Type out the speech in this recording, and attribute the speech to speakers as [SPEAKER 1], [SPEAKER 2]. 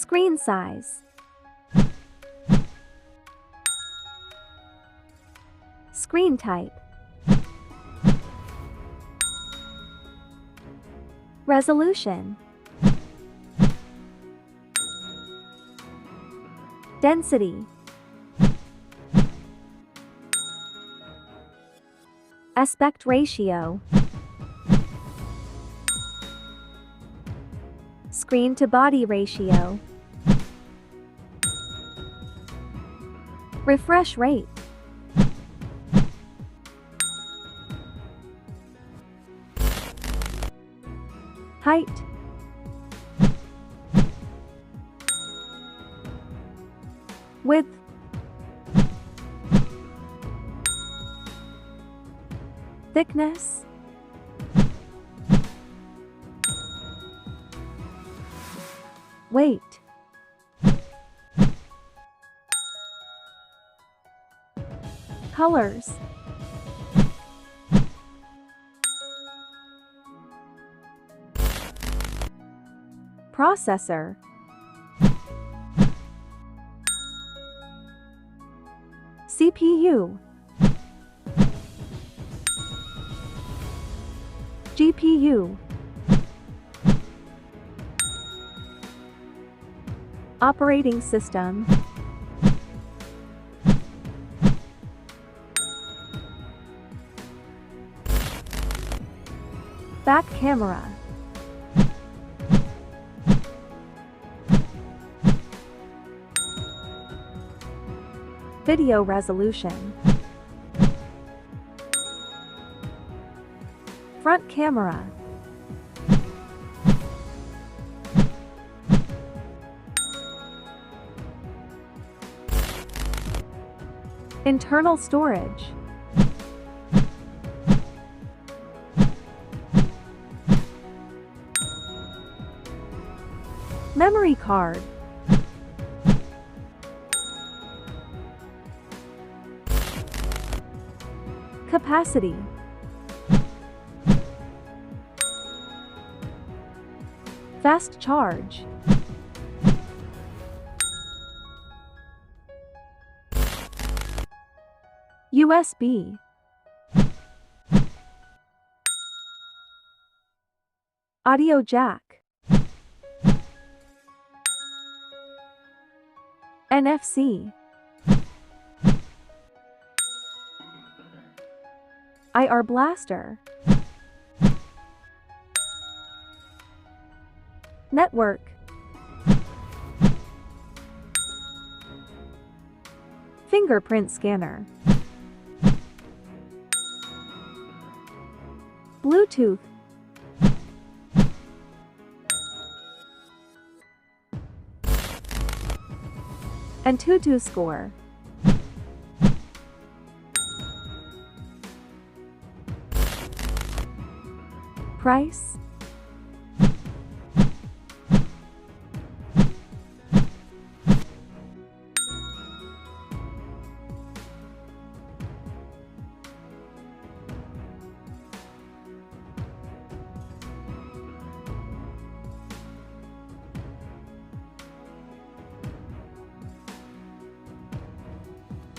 [SPEAKER 1] Screen size. Screen type. Resolution. Density. Aspect ratio. Screen to body ratio. Refresh rate. Height. Width. Thickness. Weight. Colors. Processor. CPU. GPU. Operating system. Back camera. Video resolution. Front camera. Internal storage. Memory card. Capacity. Fast charge. USB. Audio jack. NFC. IR blaster. Network. Fingerprint scanner. Bluetooth. AnTuTu score. Price.